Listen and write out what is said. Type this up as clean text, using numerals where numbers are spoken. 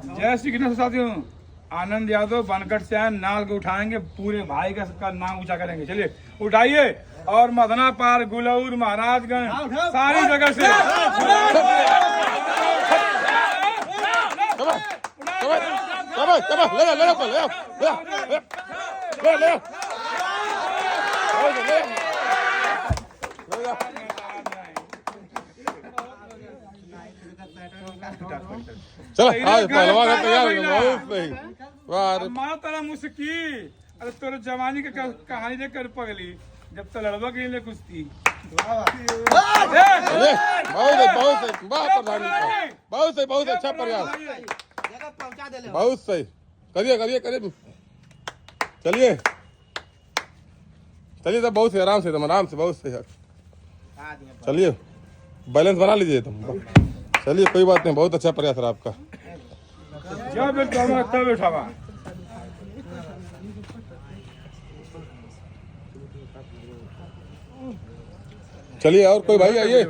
जय श्री कृष्ण साथियों, आनंद यादव बनकट से आए, नाल को उठाएंगे, पूरे भाई का नाम ऊंचा करेंगे। चलिए उठाइए। और मदना पार, गुलौर, महाराजगंज, सारी जगह से चलो आज पहलवान है तैयार है। बहुत सही। वाह माँ तारा मुस्की। अरे तोरे जवानी की कहानी देख कर पगली, जब तो लड़वा के लिए कुश्ती। बहुत सही, बहुत अच्छा प्रयास, बहुत सही। करिए करिए करिए, चलिए चलिए सब, बहुत सही, आराम से, आराम से, बहुत सही। चलिए बैलेंस बना लीजिए तुम। चलिए कोई बात नहीं, बहुत अच्छा प्रयास रहा आपका। चलिए और कोई भाई आइए।